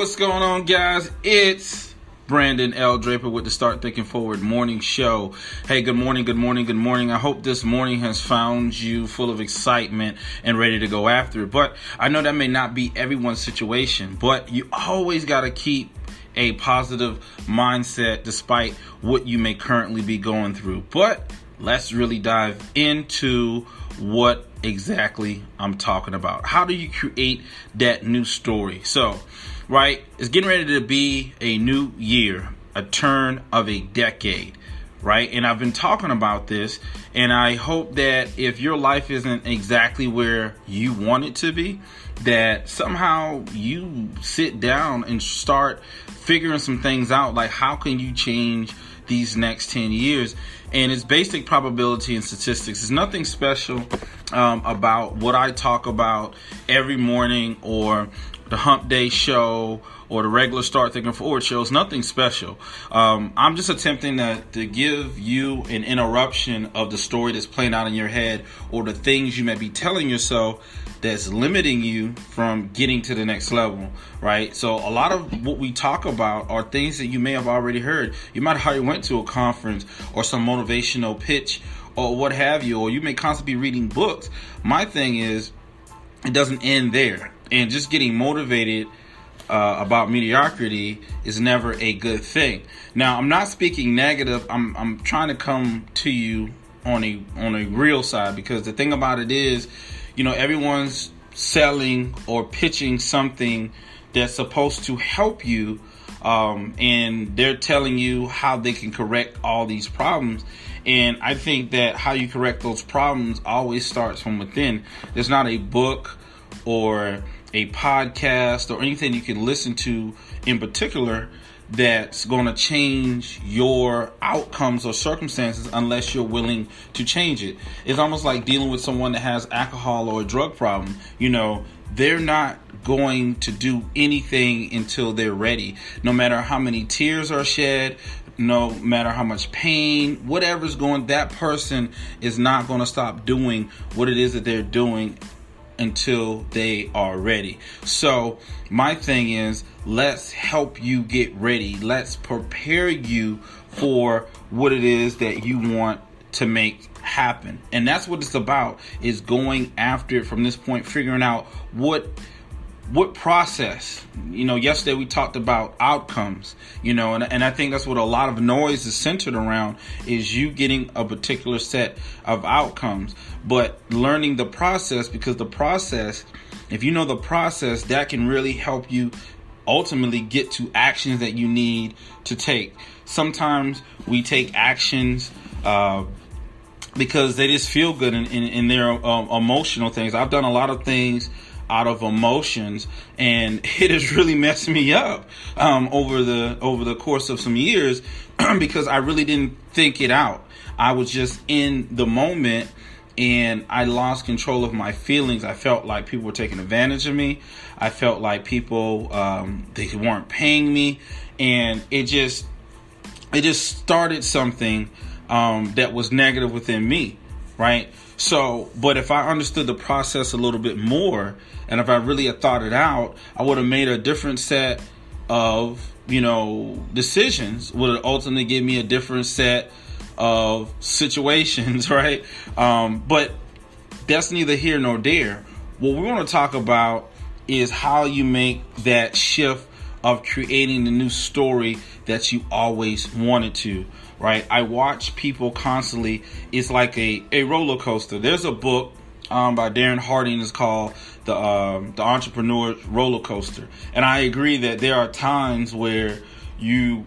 What's going on, guys? It's Brandon L. Draper with the Start Thinking Forward morning show. Hey, good morning. I hope this morning has found you full of excitement and ready to go after it. But I know that may not be everyone's situation, but you always got to keep a positive mindset despite what you may currently be going through. But let's really dive into what exactly I'm talking about. How do you create that new story? So, right, it's getting ready to be a new year, a turn of a decade, right? And I've been talking about this, and I hope that if your life isn't exactly where you want it to be, that somehow you sit down and start figuring some things out, like how can you change these next 10 years? And it's basic probability and statistics. It's nothing special about what I talk about every morning or the Hump Day show or the regular Start Thinking Forward show. It's nothing special. I'm just attempting to give you an interruption of the story that's playing out in your head or the things you may be telling yourself that's limiting you from getting to the next level, right? So a lot of what we talk about are things that you may have already heard. You might have already went to a conference or some motivational pitch or what have you, or you may constantly be reading books. My thing is, it doesn't end there. And just getting motivated about mediocrity is never a good thing. Now, I'm not speaking negative. I'm trying to come to you on a real side, because the thing about it is, you know, everyone's selling or pitching something that's supposed to help you, and they're telling you how they can correct all these problems. And I think that how you correct those problems always starts from within. There's not a book or a podcast or anything you can listen to in particular that's going to change your outcomes or circumstances unless you're willing to change it. It's almost like dealing with someone that has alcohol or a drug problem. You know, they're not going to do anything until they're ready. No matter how many tears are shed, no matter how much pain, whatever's going, that person is not going to stop doing what it is that they're doing until they are ready. So my thing is, let's help you get ready. Let's prepare you for what it is that you want to make happen. And that's what it's about, is going after it from this point, figuring out what process. You know, yesterday we talked about outcomes, you know, and I think that's what a lot of noise is centered around, is you getting a particular set of outcomes, but learning the process, because the process, if you know the process, that can really help you ultimately get to actions that you need to take. Sometimes we take actions because they just feel good in their emotional things. I've done a lot of things out of emotions, and it has really messed me up over the course of some years because I really didn't think it out. I was just in the moment, and I lost control of my feelings. I felt like people were taking advantage of me. I felt like people they weren't paying me, and it just started something that was negative within me, right? So, but if I understood the process a little bit more, and if I really had thought it out, I would have made a different set of, you know, decisions, would have ultimately give me a different set of situations, right? But that's neither here nor there. What we want to talk about is how you make that shift of creating the new story that you always wanted to, right? I watch people constantly. It's like a roller coaster. There's a book by Darren Harding. It's called the Entrepreneur Roller Coaster. And I agree that there are times where you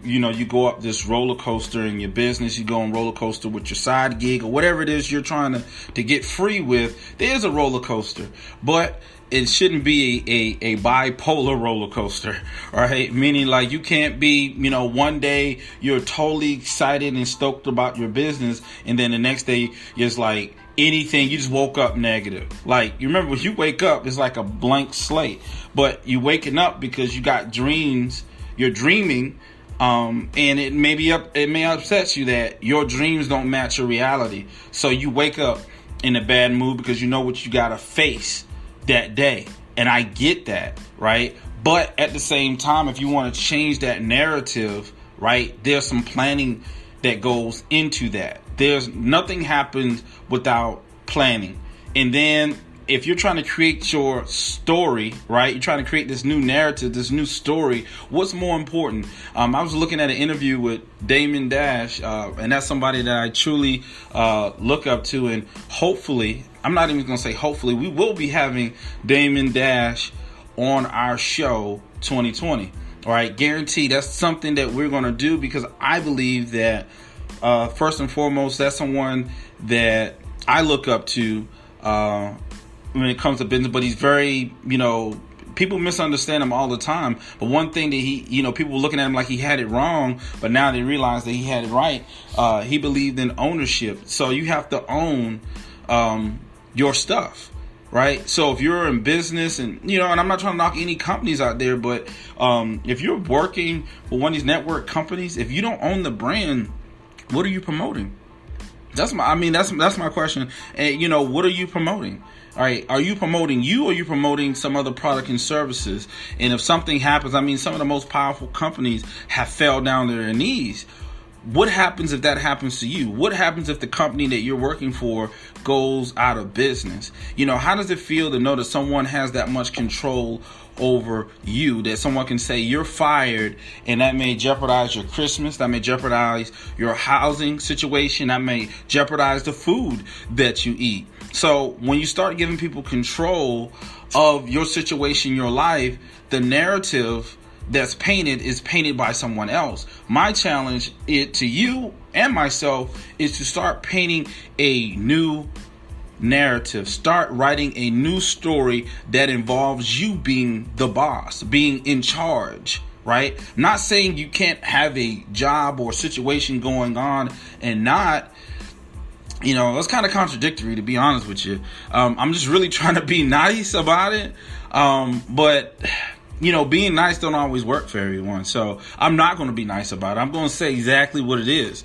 go up this roller coaster in your business. You go on roller coaster with your side gig or whatever it is you're trying to get free with. There's a roller coaster, but it shouldn't be a bipolar roller coaster, right? Meaning, like, you can't be, you know, one day you're totally excited and stoked about your business, and then the next day you're just like anything, you just woke up negative. Like, you remember when you wake up, it's like a blank slate, but you waking up because you got dreams, you're dreaming, and it may upset you that your dreams don't match your reality. So you wake up in a bad mood because you know what you gotta face that day. And I get that, right? But at the same time, if you want to change that narrative, right, there's some planning that goes into that. There's nothing happens without planning. And then if you're trying to create your story, right, you're trying to create this new narrative, this new story, what's more important? I was looking at an interview with Damon Dash, and that's somebody that I truly look up to. And hopefully, I'm not even going to say hopefully, we will be having Damon Dash on our show 2020. All right, guaranteed. That's something that we're going to do because I believe that first and foremost, that's someone that I look up to when it comes to business, but he's very, people misunderstand him all the time. But one thing that he, people were looking at him like he had it wrong, but now they realize that he had it right. He believed in ownership. So you have to own your stuff, right? So if you're in business and I'm not trying to knock any companies out there, but if you're working for one of these network companies, if you don't own the brand, what are you promoting? That's my question. And what are you promoting? All right, are you promoting you or are you promoting some other product and services? And if something happens, some of the most powerful companies have fell down to their knees. What happens if that happens to you? What happens if the company that you're working for goes out of business? How does it feel to know that someone has that much control over you, that someone can say you're fired, and that may jeopardize your Christmas, that may jeopardize your housing situation, that may jeopardize the food that you eat. So when you start giving people control of your situation, your life, the narrative that's painted is painted by someone else. My challenge to you and myself is to start painting a new narrative. Start writing a new story that involves you being the boss, being in charge, right? Not saying you can't have a job or situation going on and not, it's kind of contradictory, to be honest with you. I'm just really trying to be nice about it. But being nice don't always work for everyone. So I'm not going to be nice about it. I'm going to say exactly what it is.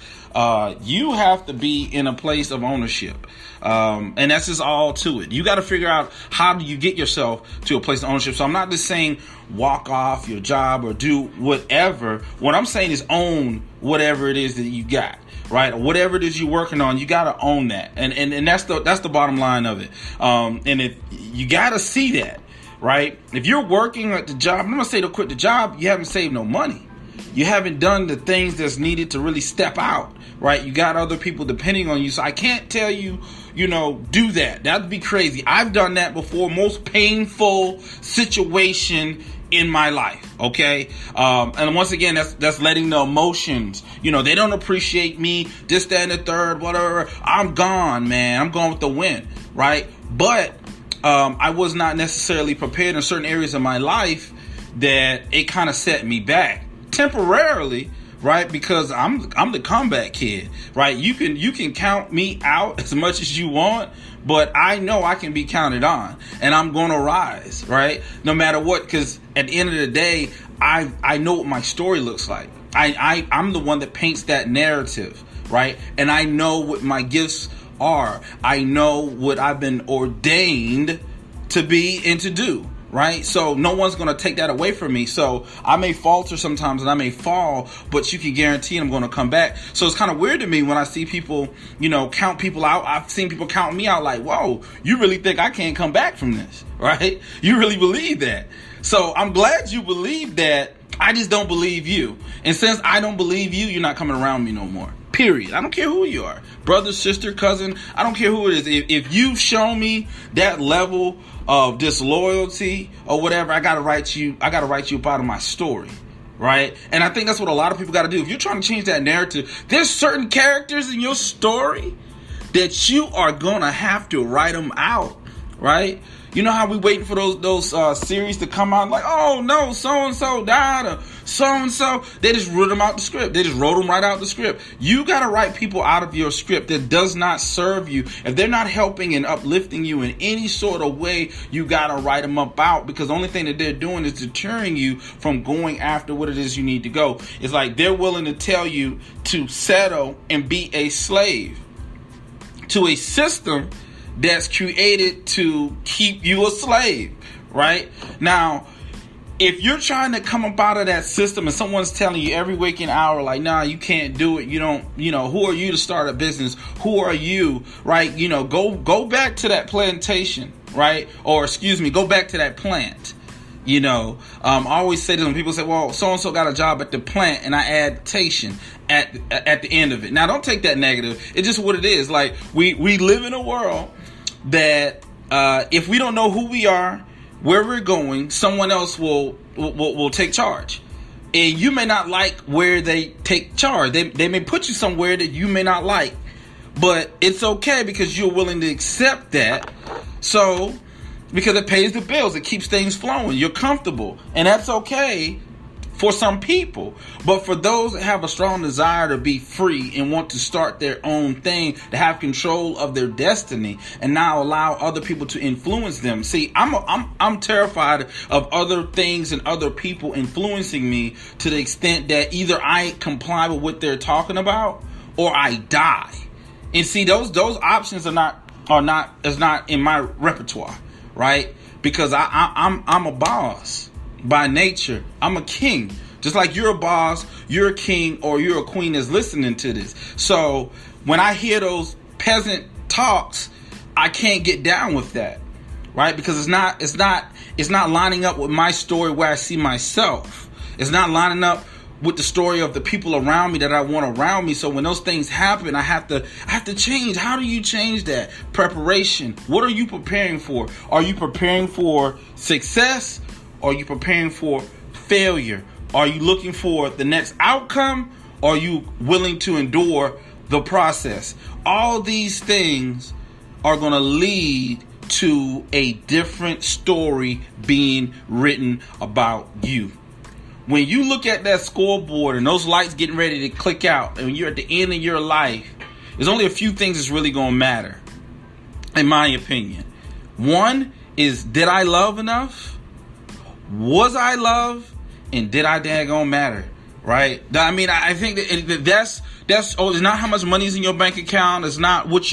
You have to be in a place of ownership. And that's just all to it. You got to figure out how do you get yourself to a place of ownership. So I'm not just saying walk off your job or do whatever. What I'm saying is own whatever it is that you got. Right, whatever it is you're working on, you gotta own that, and that's the bottom line of it. And if you gotta see that, right? If you're working at the job, I'm gonna say to quit the job, you haven't saved no money. You haven't done the things that's needed to really step out, right? You got other people depending on you, so I can't tell you, do that. That'd be crazy. I've done that before. Most painful situation in my life, okay? And once again, that's letting the emotions, they don't appreciate me, this, that, and the third, whatever. I'm gone, man. I'm going with the wind, right? But I was not necessarily prepared in certain areas of my life that it kind of set me back temporarily, right? Because I'm the comeback kid, right? You can count me out as much as you want, but I know I can be counted on, and I'm going to rise, right? No matter what, because at the end of the day, I know what my story looks like. I'm the one that paints that narrative, right? And I know what my gifts are. I know what I've been ordained to be and to do. Right? So no one's going to take that away from me. So I may falter sometimes and I may fall, but you can guarantee I'm going to come back. So it's kind of weird to me when I see people, count people out. I've seen people count me out like, whoa, you really think I can't come back from this? Right? You really believe that. So I'm glad you believe that. I just don't believe you. And since I don't believe you, you're not coming around me no more. Period. I don't care who you are. Brother, sister, cousin. I don't care who it is. If you've shown me that level of disloyalty or whatever, I gotta write you up out of my story, right? And I think that's what a lot of people gotta do. If you're trying to change that narrative, there's certain characters in your story that you are gonna have to write them out, right? You know how we waiting for those series to come out, like, oh no, so-and-so died, or so-and-so. They just wrote them out the script. They just wrote them right out the script. You got to write people out of your script that does not serve you. If they're not helping and uplifting you in any sort of way, you got to write them up out, because the only thing that they're doing is deterring you from going after what it is you need to go. It's like they're willing to tell you to settle and be a slave to a system that's created to keep you a slave, right? Now, if you're trying to come up out of that system and someone's telling you every waking hour, like, nah, you can't do it. You don't, who are you to start a business? Who are you, right? Go back to that plantation, right? Or go back to that plant. I always say this when people say, well, so-and-so got a job at the plant, and I add tation at the end of it. Now, don't take that negative. It's just what it is. Like, we live in a world that if we don't know who we are, where we're going, someone else will take charge. And you may not like where they take charge. They may put you somewhere that you may not like. But it's okay because you're willing to accept that. So, because it pays the bills, it keeps things flowing. You're comfortable. And that's okay for some people. But for those that have a strong desire to be free and want to start their own thing, to have control of their destiny and not allow other people to influence them. See, I'm terrified of other things and other people influencing me to the extent that either I comply with what they're talking about or I die. And see, those options is not in my repertoire, right? Because I'm a boss. By nature, I'm a king. Just like you're a boss, you're a king, or you're a queen that's listening to this. So when I hear those peasant talks, I can't get down with that, right? Because it's not lining up with my story where I see myself. It's not lining up with the story of the people around me that I want around me. So when those things happen, I have to change. How do you change that? Preparation. What are you preparing for? Are you preparing for success? Are you preparing for failure? Are you looking for the next outcome? Or are you willing to endure the process? All these things are going to lead to a different story being written about you. When you look at that scoreboard and those lights getting ready to click out and you're at the end of your life, there's only a few things that's really going to matter, in my opinion. One is, did I love enough? Was I loved? And did I daggone matter? Right? I mean, I think that's it's not how much money's in your bank account. It's not what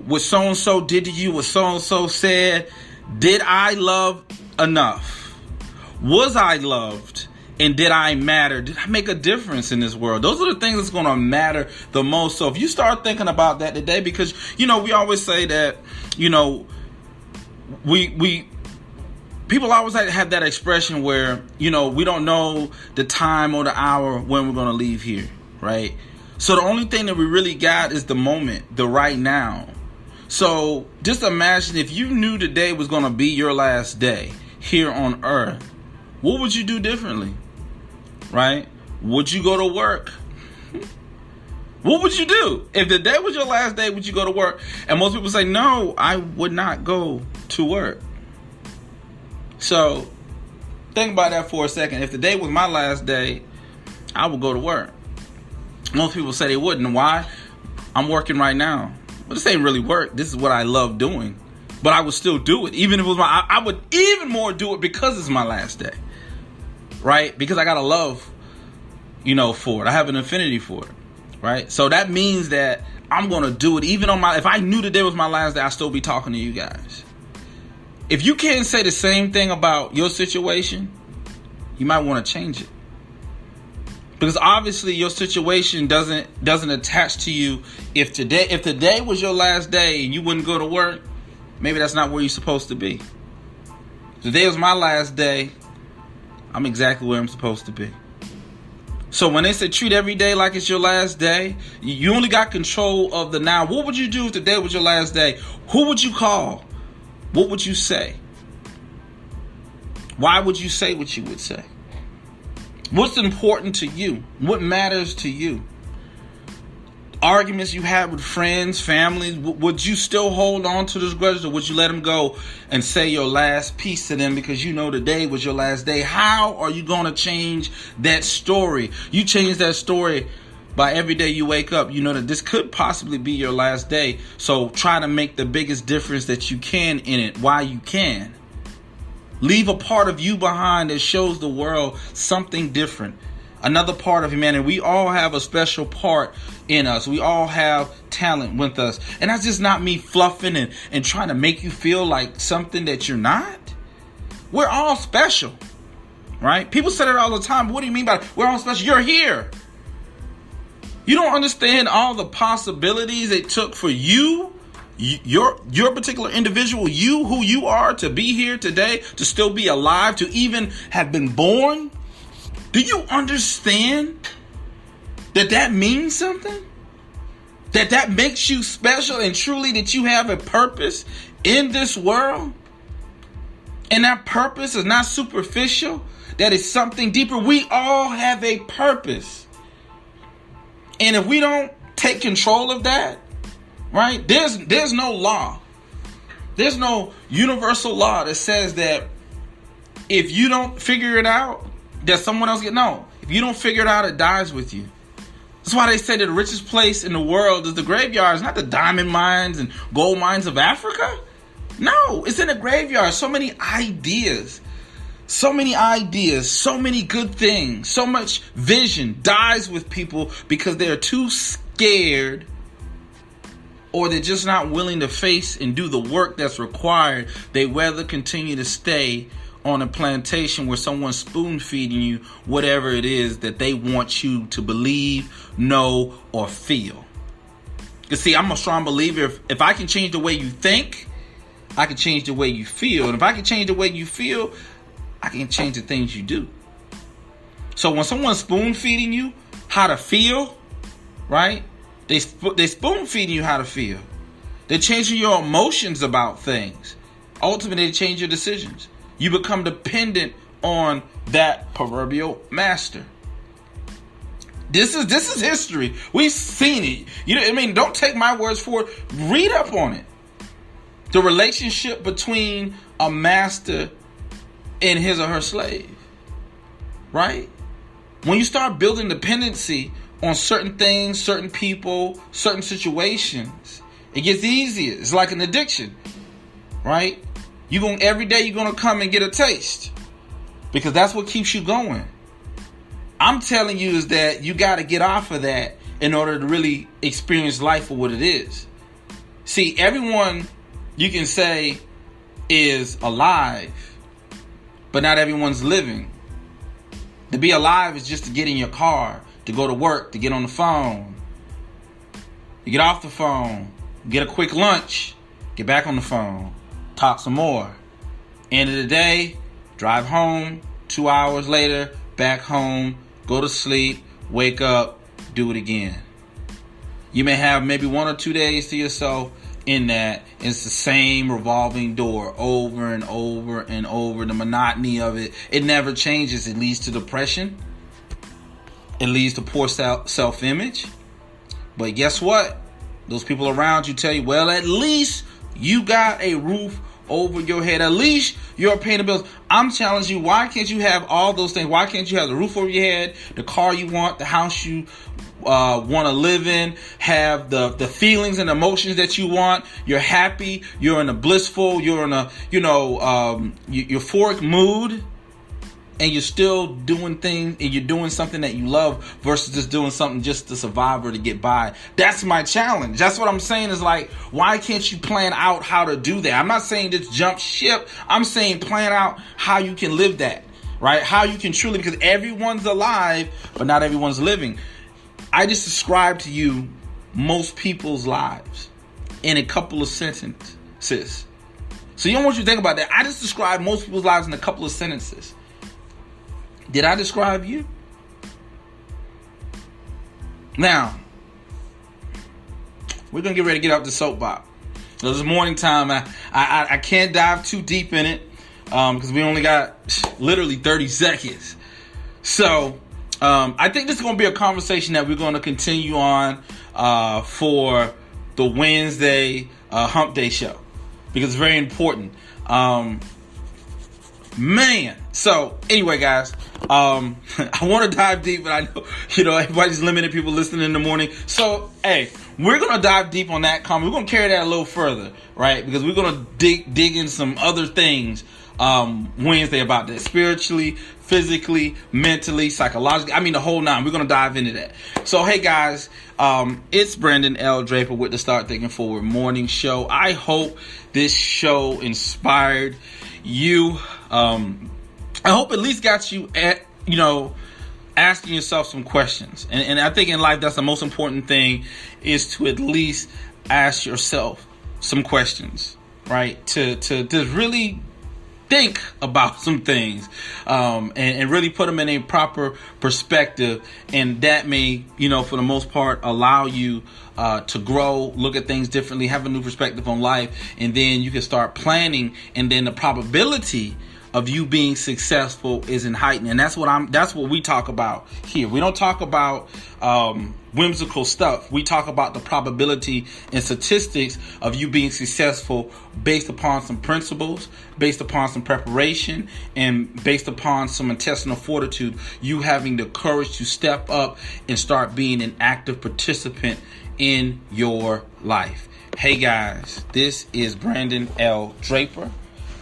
what so-and-so did to you, what so-and-so said. Did I love enough? Was I loved? And did I matter? Did I make a difference in this world? Those are the things that's going to matter the most. So if you start thinking about that today, because, we always say that, people always have that expression where, we don't know the time or the hour when we're going to leave here, right? So the only thing that we really got is the moment, the right now. So just imagine if you knew today was going to be your last day here on earth, what would you do differently, right? Would you go to work? What would you do? If the day was your last day, would you go to work? And most people say, no, I would not go to work. So think about that for a second. If the day was my last day, I would go to work. Most people say they wouldn't. Why? I'm working right now. But this ain't really work. This is what I love doing. But I would still do it. Even if it was I would even more do it because it's my last day. Right? Because I got a love, for it. I have an affinity for it. Right? So that means that I'm going to do it. Even if I knew today was my last day, I'd still be talking to you guys. If you can't say the same thing about your situation, you might want to change it. Because obviously your situation doesn't attach to you. If today was your last day and you wouldn't go to work, maybe that's not where you're supposed to be. Today was my last day. I'm exactly where I'm supposed to be. So when they say treat every day like it's your last day, you only got control of the now. What would you do if today was your last day? Who would you call? What would you say? Why would you say what you would say? What's important to you? What matters to you? Arguments you had with friends, families, would you still hold on to those grudges, or would you let them go and say your last piece to them because today was your last day? How are you going to change that story? You change that story by every day you wake up. You know that this could possibly be your last day. So try to make the biggest difference that you can in it while you can. Leave a part of you behind that shows the world something different. Another part of humanity. We all have a special part in us. We all have talent with us. And that's just not me fluffing and trying to make you feel like something that you're not. We're all special, right? People say that all the time. What do you mean by we're all special? You're here. You don't understand all the possibilities it took for you, your particular individual, you who you are, to be here today, to still be alive, to even have been born. Do you understand that means something? That makes you special, and truly that you have a purpose in this world? And that purpose is not superficial. That is something deeper. We all have a purpose. And if we don't take control of that, right? There's no law. There's no universal law that says that if you don't figure it out, that someone else no. If you don't figure it out, it dies with you. That's why they say that the richest place in the world is the graveyards, not the diamond mines and gold mines of Africa. No, it's in the graveyard. So many ideas, so many good things, so much vision dies with people because they're too scared, or they're just not willing to face and do the work that's required. They rather continue to stay on a plantation where someone's spoon feeding you whatever it is that they want you to believe, know, or feel. Because see, I'm a strong believer. If I can change the way you think, I can change the way you feel. And if I can change the way you feel, I can change the things you do. So when someone's spoon feeding you how to feel, right? They spoon feeding you how to feel. They're changing your emotions about things. Ultimately, they change your decisions. You become dependent on that proverbial master. This is history. We've seen it. Don't take my words for it. Read up on it. The relationship between a master and his or her slave, right? When you start building dependency on certain things, certain people, certain situations, it gets easier. It's like an addiction, right? Every day you're gonna come and get a taste, because that's what keeps you going. I'm telling you is that you got to get off of that in order to really experience life for what it is. See, everyone you can say is alive, but not everyone's living. To be alive is just to get in your car, to go to work, to get on the phone. You get off the phone, get a quick lunch, get back on the phone, talk some more. End of the day, drive home, 2 hours later, back home, go to sleep, wake up, do it again. You may have maybe 1 or 2 days to yourself in that. It's the same revolving door over and over and over. The monotony of it never changes. It leads to depression. It leads to poor self-image. But guess what? Those people around you tell you, well, at least you got a roof over your head. At least you're paying the bills. I'm challenging you. Why can't you have all those things? Why can't you have the roof over your head, the car you want, the house you want to live in, have the feelings and emotions that you want? You're happy, you're in a blissful, you're in a euphoric mood, and you're still doing things, and you're doing something that you love versus just doing something just to survive or to get by. That's my challenge. That's what I'm saying is like, why can't you plan out how to do that? I'm not saying just jump ship. I'm saying plan out how you can live that, right? How you can truly, because everyone's alive, but not everyone's living. I just described to you most people's lives in a couple of sentences. So you don't want you to think about that. I just described most people's lives in a couple of sentences. Did I describe you? Now, we're going to get ready to get off the soapbox. So this morning time, I can't dive too deep in it because we only got literally 30 seconds. So I think this is going to be a conversation that we're going to continue on for the Wednesday Hump Day show, because it's very important. So anyway, guys, I want to dive deep, but I know, everybody's limited people listening in the morning. So, hey, we're going to dive deep on that comment. We're going to carry that a little further, right? Because we're going to dig in some other things Wednesday about that. Spiritually, physically, mentally, psychologically. I mean, the whole nine. We're going to dive into that. So, hey, guys, it's Brandon L. Draper with the Start Thinking Forward morning show. I hope this show inspired you. I hope at least got you asking yourself some questions. And I think in life, that's the most important thing, is to at least ask yourself some questions, right? To really think about some things, and really put them in a proper perspective. And that may, for the most part, allow you to grow, look at things differently, have a new perspective on life. And then you can start planning. And then the probability of you being successful is heightened. And that's what we talk about here. We don't talk about whimsical stuff. We talk about the probability and statistics of you being successful based upon some principles, based upon some preparation, and based upon some intestinal fortitude. You having the courage to step up and start being an active participant in your life. Hey guys, this is Brandon L. Draper,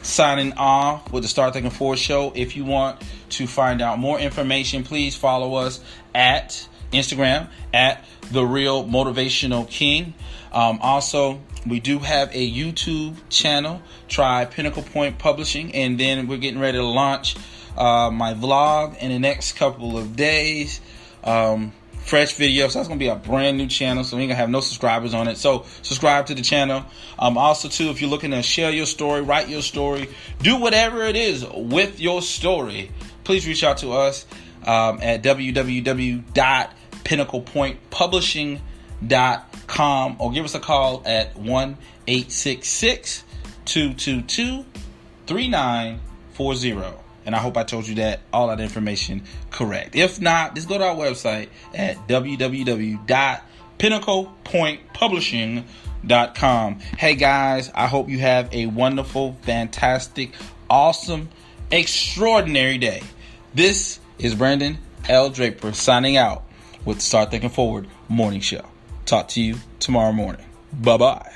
signing off with the Start Thinking Forward show. If you want to find out more information, please follow us at Instagram at The Real Motivational King. Also, we do have a YouTube channel. Try Pinnacle Point Publishing. And then we're getting ready to launch my vlog in the next couple of days. Fresh videos. So that's going to be a brand new channel. So we ain't going to have no subscribers on it. So subscribe to the channel. Also, too, if you're looking to share your story, write your story, do whatever it is with your story, please reach out to us at www.pinnaclepointpublishing.com or give us a call at 1-866-222-3940. And I hope I told you all that information correct. If not, just go to our website at www.pinnaclepointpublishing.com. Hey guys, I hope you have a wonderful, fantastic, awesome, extraordinary day. This is Brandon L. Draper signing out with the Start Thinking Forward morning show. Talk to you tomorrow morning. Bye-bye.